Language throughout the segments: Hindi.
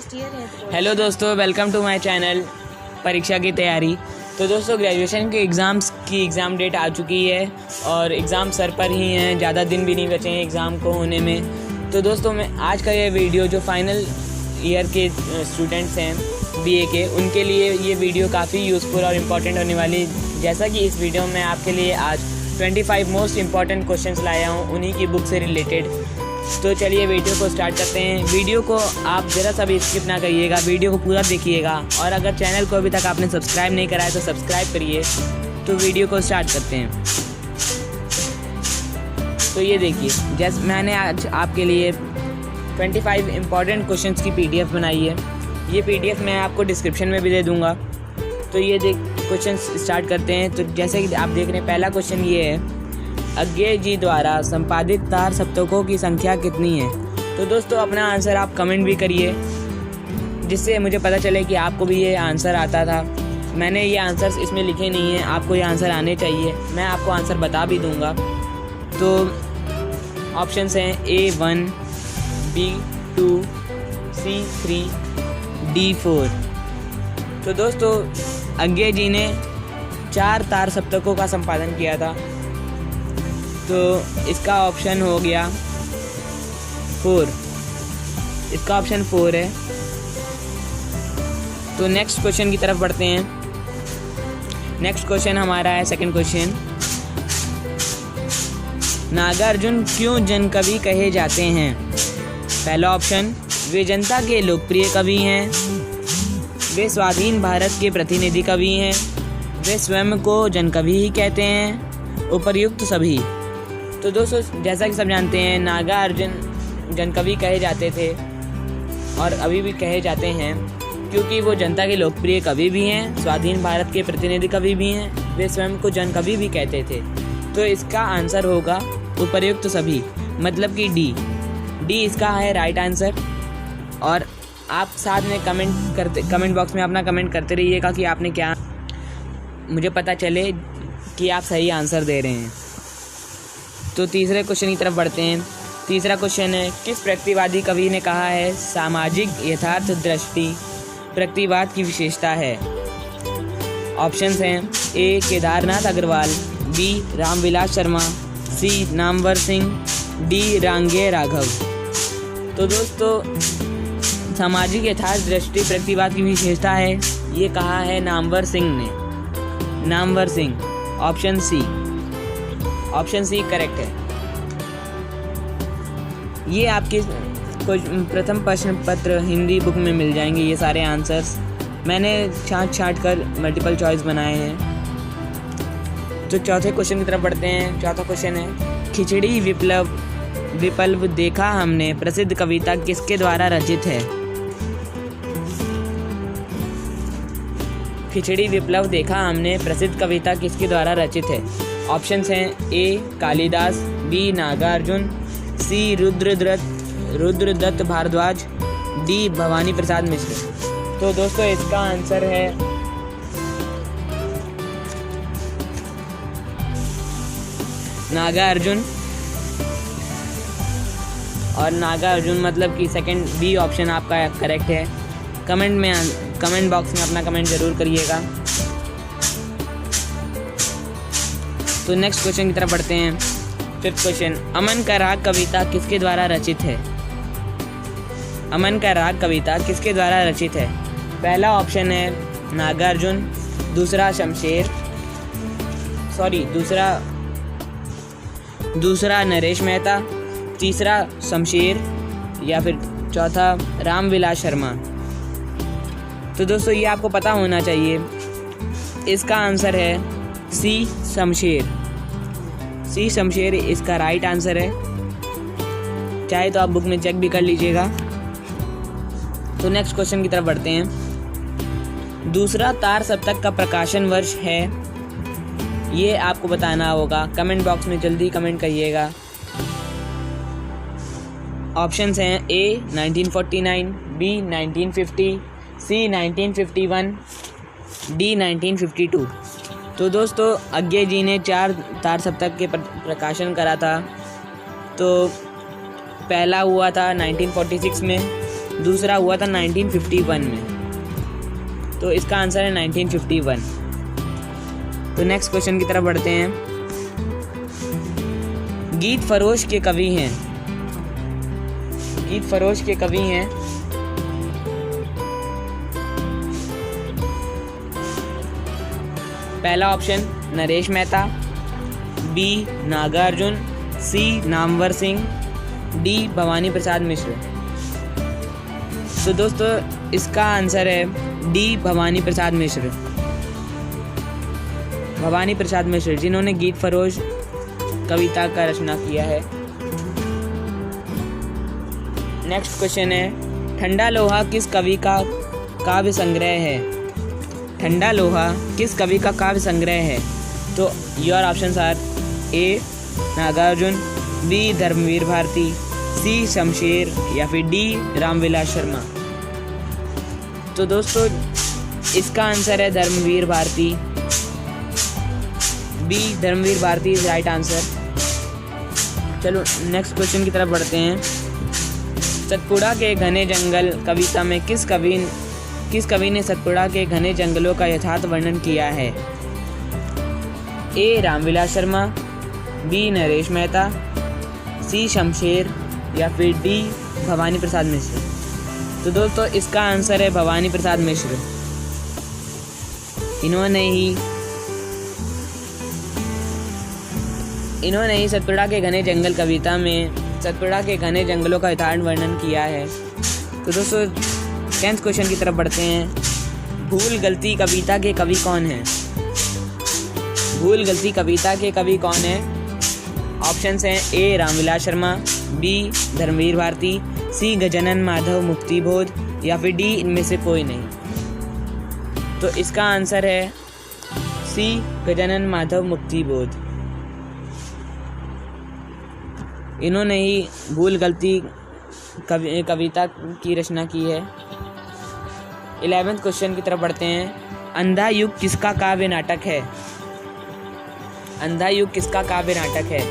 हेलो दोस्तों, वेलकम टू माय चैनल परीक्षा की तैयारी। तो दोस्तों, ग्रेजुएशन के एग्ज़ाम्स की एग्ज़ाम डेट आ चुकी है और एग्ज़ाम सर पर ही हैं, ज़्यादा दिन भी नहीं बचे हैं एग्ज़ाम को होने में। तो दोस्तों, मैं आज का ये वीडियो जो फाइनल ईयर के स्टूडेंट्स हैं बीए के, उनके लिए ये वीडियो काफ़ी यूज़फुल और इम्पॉर्टेंट होने वाली। जैसा कि इस वीडियो में आपके लिए आज 25 मोस्ट इम्पॉर्टेंट क्वेश्चंस लाया हूँ उन्हीं की बुक से रिलेटेड। तो चलिए वीडियो को स्टार्ट करते हैं। वीडियो को आप ज़रा सा भी स्किप ना करिएगा, वीडियो को पूरा देखिएगा। और अगर चैनल को अभी तक आपने सब्सक्राइब नहीं करा है तो सब्सक्राइब करिए। तो वीडियो को स्टार्ट करते हैं। तो ये देखिए, जैसे मैंने आज आपके लिए 25 इम्पॉर्टेंट क्वेश्चंस की PDF बनाई है। ये PDF मैं आपको डिस्क्रिप्शन में भी दे दूँगा। तो ये क्वेश्चन स्टार्ट करते हैं। तो जैसे कि आप देख रहे हैं, पहला क्वेश्चन ये है, अज्ञे जी द्वारा संपादित तार सप्तकों की संख्या कितनी है। तो दोस्तों, अपना आंसर आप कमेंट भी करिए, जिससे मुझे पता चले कि आपको भी ये आंसर आता था। मैंने ये आंसर्स इसमें लिखे नहीं हैं, आपको ये आंसर आने चाहिए। मैं आपको आंसर बता भी दूंगा। तो ऑप्शंस हैं A1, B2, C3, D4। तो दोस्तों, अज्ञे जी ने 4 तार सप्तकों का संपादन किया था। तो इसका ऑप्शन हो गया 4। इसका ऑप्शन 4 है। तो नेक्स्ट क्वेश्चन की तरफ बढ़ते हैं। नेक्स्ट क्वेश्चन हमारा है सेकंड क्वेश्चन, नागार्जुन क्यों जनकवि कहे जाते हैं। पहला ऑप्शन, वे जनता के लोकप्रिय कवि हैं, वे स्वाधीन भारत के प्रतिनिधि कवि हैं, वे स्वयं को जनकवि ही कहते हैं, उपर्युक्त सभी। तो दोस्तों, जैसा कि सब जानते हैं, नागार्जुन जनकवि कहे जाते थे और अभी भी कहे जाते हैं, क्योंकि वो जनता के लोकप्रिय कवि भी हैं, स्वाधीन भारत के प्रतिनिधि कवि भी हैं, वे स्वयं को जनकवि भी कहते थे। तो इसका आंसर होगा उपर्युक्त सभी, मतलब कि डी इसका है राइट आंसर। और आप साथ में कमेंट बॉक्स में अपना कमेंट करते रहिएगा कि आपने क्या, मुझे पता चले कि आप सही आंसर दे रहे हैं। तो तीसरे क्वेश्चन की तरफ बढ़ते हैं। तीसरा क्वेश्चन है, किस प्रगतिवादी कवि ने कहा है सामाजिक यथार्थ दृष्टि प्रगतिवाद की विशेषता है। ऑप्शंस हैं A Kedarnath Agarwal, B Ramvilas Sharma, C Namvar Singh, D रांगे राघव। तो दोस्तों, सामाजिक यथार्थ दृष्टि प्रगतिवाद की विशेषता है, ये कहा है नामवर सिंह ने। Namvar Singh, option C correct है। ये आपके प्रथम प्रश्न पत्र हिंदी बुक में मिल जाएंगे ये सारे आंसर्स। मैंने छांट कर मल्टीपल चॉइस बनाए हैं। तो चौथे क्वेश्चन की तरफ बढ़ते हैं। चौथा क्वेश्चन है, खिचड़ी विप्लव देखा हमने प्रसिद्ध कविता किसके द्वारा रचित है। खिचड़ी विप्लव देखा हमने प्रसिद्ध कविता किसके द्वारा रचित है। ऑप्शंस हैं A Kalidas, B Nagarjuna, C Rudradatt Bhardwaj, D Bhavani Prasad Mishra. तो दोस्तों, इसका आंसर है नागार्जुन। और नागार्जुन मतलब कि सेकंड B ऑप्शन आपका करेक्ट है। कमेंट बॉक्स में अपना कमेंट ज़रूर करिएगा। तो नेक्स्ट क्वेश्चन की तरफ बढ़ते हैं। फिफ्थ क्वेश्चन, अमन का राग कविता किसके द्वारा रचित है। अमन का राग कविता किसके द्वारा रचित है। पहला ऑप्शन है नागार्जुन, दूसरा नरेश मेहता, तीसरा शमशेर, या फिर चौथा रामविलास शर्मा। तो दोस्तों, ये आपको पता होना चाहिए। इसका आंसर है C शमशेर इसका राइट आंसर है। चाहे तो आप बुक में चेक भी कर लीजिएगा। तो नेक्स्ट क्वेश्चन की तरफ बढ़ते हैं। दूसरा तार सप्तक का प्रकाशन वर्ष है, ये आपको बताना होगा। कमेंट बॉक्स में जल्दी कमेंट करिएगा। ऑप्शंस हैं A 1949, B 1950, C 1951, D 1952। तो दोस्तों, अज्ञे जी ने 4 तार सप्तक के प्रकाशन करा था। तो पहला हुआ था 1946 में, दूसरा हुआ था 1951 में। तो इसका आंसर है 1951। तो नेक्स्ट क्वेश्चन की तरफ बढ़ते हैं। गीत फरोश के कवि हैं। गीत फरोश के कवि हैं पहला ऑप्शन नरेश मेहता, बी नागार्जुन, सी नामवर सिंह, डी भवानी प्रसाद मिश्र। तो दोस्तों इसका आंसर है डी भवानी प्रसाद मिश्र। भवानी प्रसाद मिश्र जिन्होंने गीत फरोश कविता का रचना किया है। नेक्स्ट क्वेश्चन है ठंडा लोहा किस कवि का काव्य संग्रह है। ठंडा लोहा किस कवि का काव्य संग्रह है। तो your options are A Nagarjun, B Dharmveer Bharati, C Shamsher या फिर डी रामविलास शर्मा। तो दोस्तों इसका आंसर है Dharmveer Bharti. B Dharmveer Bharti is right answer. चलो नेक्स्ट क्वेश्चन की तरफ बढ़ते हैं। सतपुड़ा के घने जंगल कविता में किस कवि ने सतपुड़ा के घने जंगलों का यथार्थ वर्णन किया है। ए रामविलास शर्मा, बी नरेश मेहता, सी शमशेर या फिर डी भवानी प्रसाद मिश्र। तो दोस्तों इसका आंसर है भवानी प्रसाद मिश्र। इन्होंने ही सतपुड़ा के घने जंगल कविता में सतपुड़ा के घने जंगलों का यथार्थ वर्णन किया है। तो दोस्तों 10th क्वेश्चन की तरफ बढ़ते हैं। भूल गलती कविता के कवि कौन हैं। भूल गलती कविता के कवि कौन हैं। ऑप्शंस हैं ए रामविलास शर्मा, बी धर्मवीर भारती, सी गजानन माधव मुक्तिबोध या फिर डी इनमें से कोई नहीं। तो इसका आंसर है सी गजानन माधव मुक्तिबोध। इन्होंने ही भूल गलती कविता की रचना की है। 11th क्वेश्चन की तरफ बढ़ते हैं। अंधा युग किसका काव्य नाटक है। अंधा युग किसका काव्य नाटक है।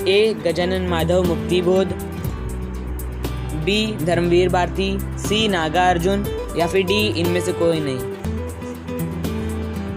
ए गजानन माधव मुक्तिबोध, बी धर्मवीर भारती, सी नागार्जुन या फिर डी इनमें से कोई नहीं।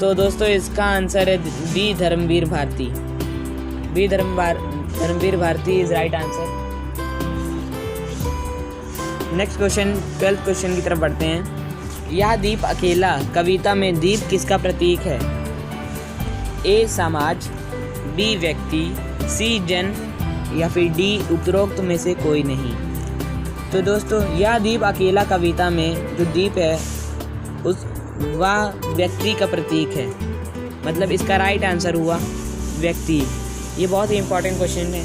तो दोस्तों इसका आंसर है B Dharmveer Bharti. B Dharmveer Bharti is right answer. Next question 12th question की तरफ बढ़ते हैं। यह दीप अकेला कविता में दीप किसका प्रतीक है। ए समाज, बी व्यक्ति, सी जन या फिर डी उपरोक्त में से कोई नहीं। तो दोस्तों यह दीप अकेला कविता में जो दीप है वह व्यक्ति का प्रतीक है। मतलब इसका राइट आंसर हुआ व्यक्ति। ये बहुत ही इम्पोर्टेंट क्वेश्चन है,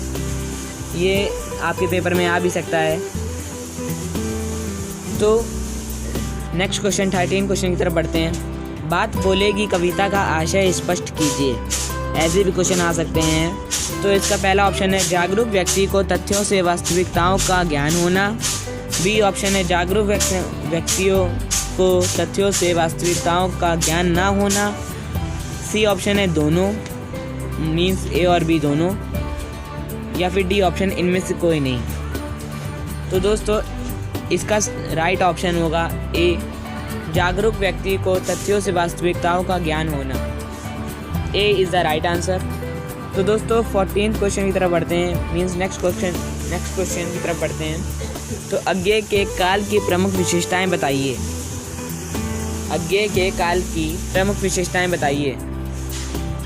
ये आपके पेपर में आ भी सकता है। तो नेक्स्ट क्वेश्चन 13 क्वेश्चन की तरफ बढ़ते हैं। बात बोलेगी कविता का आशय स्पष्ट कीजिए। ऐसे भी क्वेश्चन आ सकते हैं। तो इसका पहला ऑप्शन है जागरूक व्यक्ति को तथ्यों से वास्तविकताओं का ज्ञान होना। बी ऑप्शन है जागरूक व्यक्तियों को तथ्यों से वास्तविकताओं का ज्ञान ना होना। सी ऑप्शन है दोनों, मीन्स ए और बी दोनों, या फिर डी ऑप्शन इनमें से कोई नहीं। तो दोस्तों इसका राइट ऑप्शन होगा ए जागरूक व्यक्ति को तथ्यों से वास्तविकताओं का ज्ञान होना। A is the right answer. तो दोस्तों 14th क्वेश्चन की तरफ बढ़ते हैं, मीन्स नेक्स्ट क्वेश्चन की तरफ बढ़ते हैं। तो अज्ञेय के काल की प्रमुख विशेषताएं बताइए। अज्ञेय के काल की प्रमुख विशेषताएं बताइए।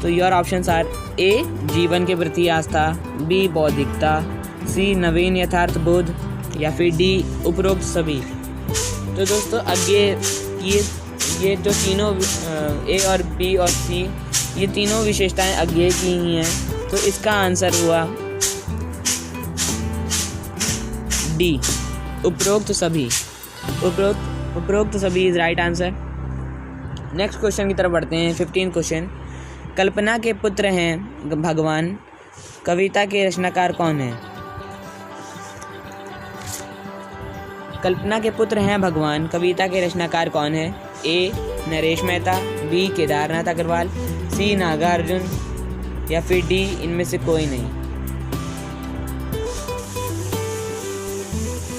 तो योर ऑप्शंस आर ए जीवन के प्रति आस्था, बी बौद्धिकता, सी नवीन यथार्थ बोध या फिर डी उपरोक्त सभी। तो दोस्तों अज्ञेय ये जो तीनों ए और बी और सी ये तीनों विशेषताएं अज्ञेय की ही हैं। तो इसका आंसर हुआ डी उपरोक्त सभी। उपरोक्त सभी is right answer. Next question की तरफ बढ़ते हैं। 15th question. कल्पना के पुत्र हैं भगवान कविता के रचनाकार कौन है। कल्पना के पुत्र हैं भगवान कविता के रचनाकार कौन है। ए नरेश मेहता, बी केदारनाथ अग्रवाल, सी नागार्जुन या फिर डी इनमें से कोई नहीं।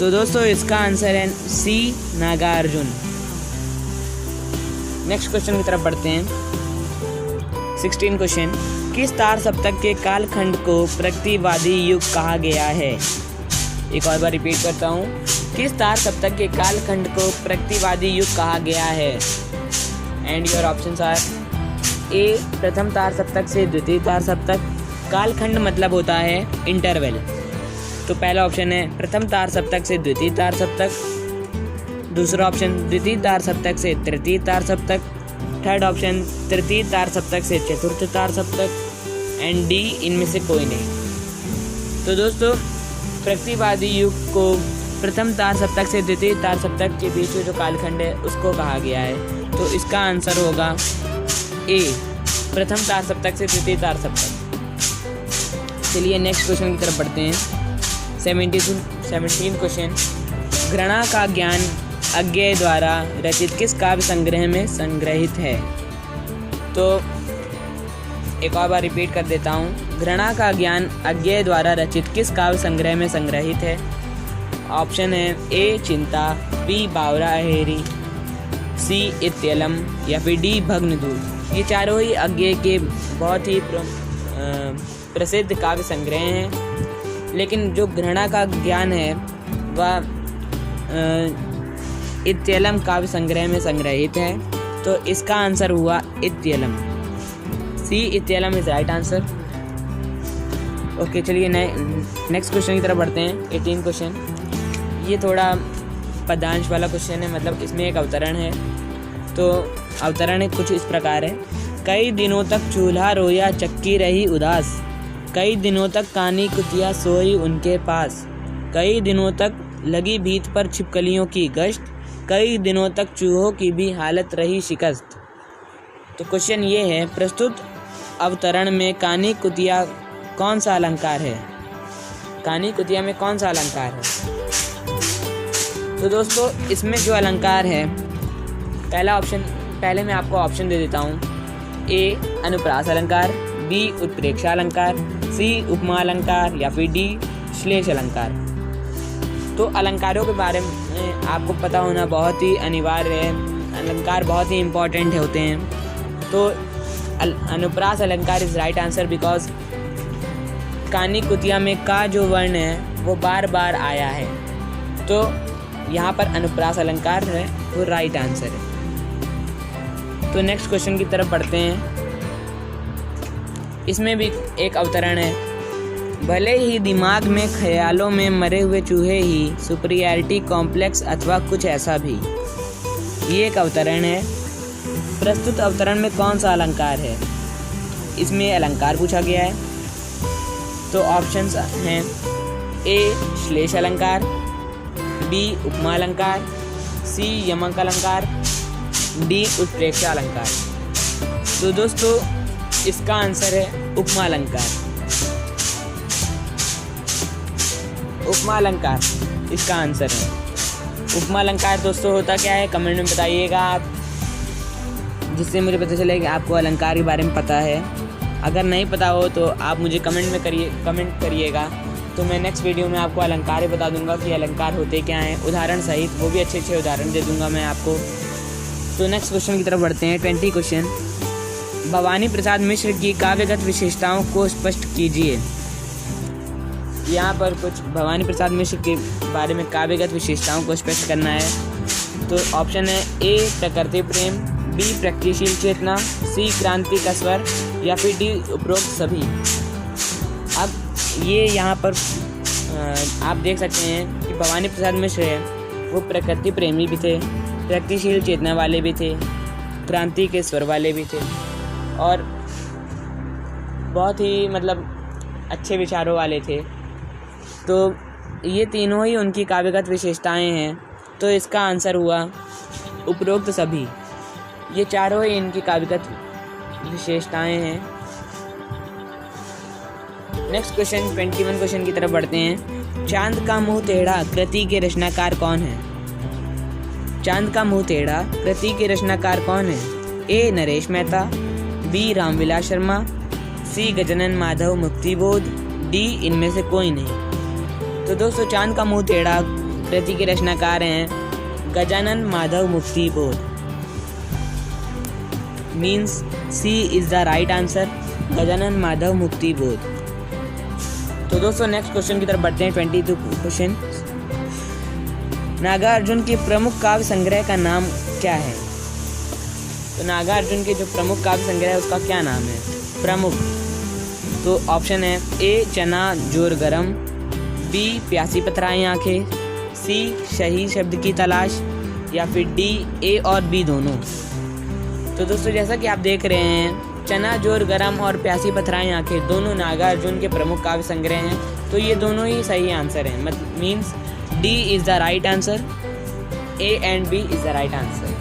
तो दोस्तों इसका आंसर है सी, नागार्जुन। नेक्स्ट क्वेश्चन की तरफ बढ़ते हैं। 16 क्वेश्चन, किस तार सप्तक के कालखंड को प्रगतिवादी युग कहा गया है? एक और बार रिपीट करता हूँ, किस तार सप्तक के कालखंड को प्रगतिवादी युग कहा गया है? एंड योर ऑप्शंस आर ए, प्रथम तार सप्तक से द्वितीय तार सप्तक। कालखंड मतलब होता है इंटरवल, तो पहला ऑप्शन है प्रथम तार सप्तक से द्वितीय तार सप्तक। दूसरा ऑप्शन द्वितीय तार सप्तक से तृतीय तार सप्तक। थर्ड ऑप्शन तृतीय तार सप्तक से चतुर्थ तार सप्तक। एंड डी, इनमें से कोई नहीं। तो दोस्तों प्रगतिवादी युग को प्रथम तार सप्तक से द्वितीय तार सप्तक के बीच में जो कालखंड है उसको कहा गया है। तो इसका आंसर होगा ए, प्रथम तार सप्तक से द्वितीय तार सप्तक। चलिए नेक्स्ट क्वेश्चन की तरफ बढ़ते हैं। 17 क्वेश्चन, घृणा का ज्ञान अज्ञेय द्वारा रचित किस काव्य संग्रह में संग्रहित है? तो एक और बार रिपीट कर देता हूँ, घृणा का ज्ञान अज्ञेय द्वारा रचित किस काव्य संग्रह में संग्रहित है? ऑप्शन है ए, चिंता, बी, बावरा अहेरी, सी, इत्यलम, या फिर डी, भग्नदूत। ये चारों ही अज्ञेय के बहुत ही प्रसिद्ध काव्य संग्रह हैं, लेकिन जो घृणा का ज्ञान है वह इत्यलम काव्य संग्रह में संग्रहित है। तो इसका आंसर हुआ इत्यलम, सी, इत्यलम इज राइट आंसर। ओके, चलिए नेक्स्ट क्वेश्चन की तरफ बढ़ते हैं। 18 क्वेश्चन, ये थोड़ा पदांश वाला क्वेश्चन है, मतलब इसमें एक अवतरण है। तो अवतरण कुछ इस प्रकार है, कई दिनों तक चूल्हा रोया चक्की रही उदास, कई दिनों तक कानी कुतिया सोई उनके पास, कई दिनों तक लगी भीत पर छिपकलियों की गश्त, कई दिनों तक चूहों की भी हालत रही शिकस्त। तो क्वेश्चन ये है, प्रस्तुत अवतरण में कानी कुतिया कौन सा अलंकार है? कानी कुतिया में कौन सा अलंकार है? तो दोस्तों इसमें जो अलंकार है, पहला ऑप्शन, पहले मैं आपको ऑप्शन दे देता हूँ। ए, अनुप्रास अलंकार, बी, उत्प्रेक्षा अलंकार, सी, उपमा अलंकार, या फिर डी, श्लेष अलंकार। तो अलंकारों के बारे में आपको पता होना बहुत ही अनिवार्य है, अलंकार बहुत ही इम्पोर्टेंट होते हैं। तो अनुप्रास अलंकार इज राइट आंसर, बिकॉज कानी कुतिया में का जो वर्ण है वो बार बार आया है, तो यहाँ पर अनुप्रास अलंकार है वो राइट आंसर है। तो नेक्स्ट क्वेश्चन की तरफ बढ़ते हैं। इसमें भी एक अवतरण है, भले ही दिमाग में ख्यालों में मरे हुए चूहे ही, सुपीरियरिटी कॉम्प्लेक्स अथवा कुछ ऐसा भी। ये एक अवतरण है। प्रस्तुत अवतरण में कौन सा अलंकार है? इसमें अलंकार पूछा गया है। तो ऑप्शंस हैं ए, श्लेष अलंकार, बी, उपमा अलंकार, सी, यमक अलंकार, डी, उत्प्रेक्षा अलंकार। तो दोस्तों इसका आंसर है उपमा अलंकार। उपमा अलंकार इसका आंसर है। उपमा अलंकार दोस्तों होता क्या है, कमेंट में बताइएगा आप, जिससे मुझे पता चले कि आपको अलंकार के बारे में पता है। अगर नहीं पता हो तो आप मुझे कमेंट करिएगा, तो मैं नेक्स्ट वीडियो में आपको अलंकार बता दूंगा कि अलंकार होते क्या हैं, उदाहरण सहित, वो भी अच्छे अच्छे उदाहरण दे दूंगा मैं आपको। तो नेक्स्ट क्वेश्चन की तरफ बढ़ते हैं। 20 क्वेश्चन, भवानी प्रसाद मिश्र की काव्यगत विशेषताओं को स्पष्ट कीजिए। यहाँ पर कुछ भवानी प्रसाद मिश्र के बारे में काव्यगत विशेषताओं को स्पष्ट करना है। तो ऑप्शन है ए, प्रकृति प्रेम, बी, प्रगतिशील चेतना, सी, क्रांति का स्वर, या फिर डी, उपरोक्त सभी। अब ये यहाँ पर आप देख सकते हैं कि भवानी प्रसाद मिश्र है वो प्रकृति प्रेमी भी थे, प्रगतिशील चेतना वाले भी थे, क्रांति के स्वर वाले भी थे, और बहुत ही मतलब अच्छे विचारों वाले थे। तो ये तीनों ही उनकी काव्यगत विशेषताएं हैं। तो इसका आंसर हुआ उपरोक्त सभी। ये चारों ही इनकी काव्यगत विशेषताएं हैं। नेक्स्ट क्वेश्चन 21 क्वेश्चन की तरफ बढ़ते हैं। चांद का मुंह टेढ़ा कृति के रचनाकार कौन है? चांद का मुंह टेढ़ा कृति के रचनाकार कौन है? ए, नरेश मेहता, बी, रामविलास शर्मा, सी, गजानन माधव मुक्तिबोध, डी, इनमें से कोई नहीं। तो दोस्तों चांद का मुंह टेढ़ा कृति के रचनाकार हैं Gajanan Madhav Muktibodh. Means C is the right answer, Gajanan Madhav Muktibodh. तो दोस्तों नेक्स्ट क्वेश्चन की तरफ बढ़ते हैं। 22 क्वेश्चन। नागार्जुन के प्रमुख काव्य संग्रह का नाम क्या है? तो नागार्जुन के जो प्रमुख काव्य संग्रह है उसका क्या नाम है? प्रमुख। तो ऑप्शन है ए चना जोर गरम, बी प्यासी पथराई आंखें, सी सही शब्द की तलाश, या फिर डी ए और बी दोनों। तो दोस्तों जैसा कि आप देख रहे हैं चना जोर गरम और प्यासी पथराई आंखें दोनों नागार्जुन के प्रमुख काव्य संग्रह हैं। तो ये दोनों ही सही आंसर हैं। मतलब means D is the right answer, A and B is the right answer.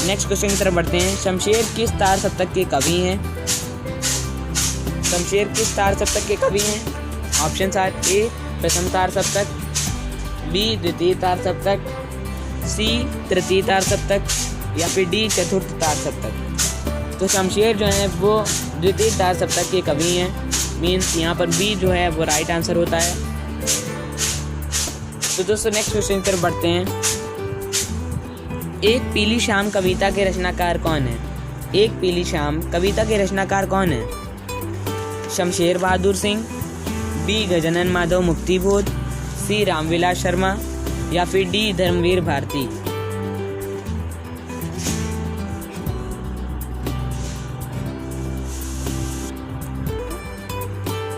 Next question की तरफ बढ़ते हैं। शमशेर किस तार सप्तक के कवि हैं? शमशेर किस तार सप्तक के कवि हैं? ऑप्शन आर ए प्रथम तार सप्तक, बी द्वितीय तार सप्तक, सी तृतीय तार सप्तक, या फिर डी चतुर्थ तार सप्तक। तो शमशेर जो है वो द्वितीय तार सप्तक के कवि हैं। मीन्स यहाँ पर बी जो है वो राइट आंसर होता है। तो दोस्तों नेक्स्ट क्वेश्चन की तरफ बढ़ते हैं। एक पीली शाम कविता के रचनाकार कौन है? एक पीली शाम कविता के रचनाकार कौन है? शमशेर बहादुर सिंह, बी गजानन माधव मुक्ति बोध, सी रामविलास शर्मा, या फिर डी धर्मवीर भारती।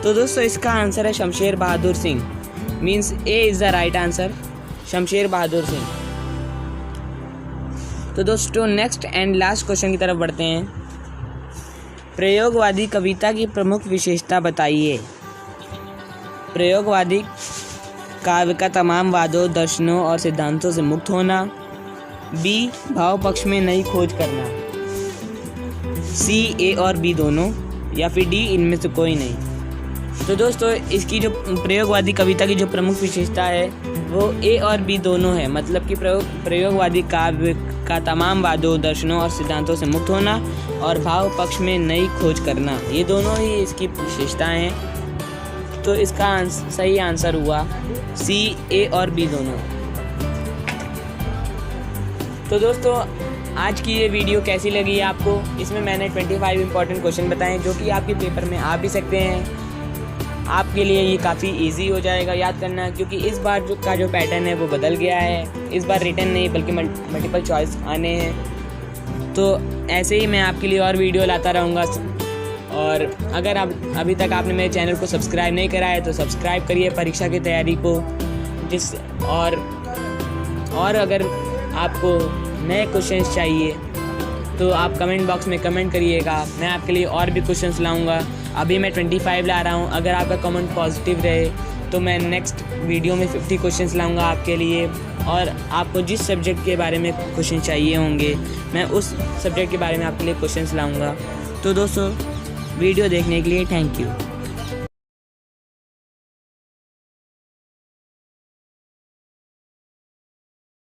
तो दोस्तों इसका आंसर है Shamsher Bahadur Singh. Means A is the right answer, Shamsher Bahadur Singh. तो दोस्तों नेक्स्ट एंड लास्ट क्वेश्चन की तरफ बढ़ते हैं। प्रयोगवादी कविता की प्रमुख विशेषता बताइए। प्रयोगवादी काव्य का तमाम वादों, दर्शनों और सिद्धांतों से मुक्त होना, बी भाव पक्ष में नई खोज करना, सी ए और बी दोनों, या फिर डी इनमें से कोई नहीं। तो दोस्तों इसकी जो प्रयोगवादी कविता की जो प्रमुख विशेषता है वो ए और बी दोनों है। मतलब कि प्रयोगवादी काव्य का तमाम वादों, दर्शनों और सिद्धांतों से मुक्त होना और भाव पक्ष में नई खोज करना, ये दोनों ही इसकी विशेषताएं हैं। तो इसका सही आंसर हुआ सी ए और बी दोनों। तो दोस्तों आज की ये वीडियो कैसी लगी आपको? इसमें मैंने 25 इंपॉर्टेंट क्वेश्चन बताए जो कि आपके पेपर में आ भी सकते हैं। आपके लिए ये काफ़ी इजी हो जाएगा याद करना, क्योंकि इस बार जो पैटर्न है वो बदल गया है। इस बार रिटन नहीं बल्कि मल्टीपल चॉइस आने हैं। तो ऐसे ही मैं आपके लिए और वीडियो लाता रहूँगा। और अगर आप अभी तक आपने मेरे चैनल को सब्सक्राइब नहीं करा है तो सब्सक्राइब करिए परीक्षा की तैयारी को। और अगर आपको नए क्वेश्चंस चाहिए तो आप कमेंट बॉक्स में कमेंट करिएगा, मैं आपके लिए और भी क्वेश्चंस लाऊंगा। अभी मैं 25 ला रहा हूं। अगर आपका कमेंट पॉजिटिव रहे तो मैं नेक्स्ट वीडियो में 50 क्वेश्चंस लाऊंगा आपके लिए। और आपको जिस सब्जेक्ट के बारे में क्वेश्चन चाहिए होंगे मैं उस सब्जेक्ट के बारे में आपके लिए क्वेश्चंस लाऊंगा। तो दोस्तों वीडियो देखने के लिए थैंक यू।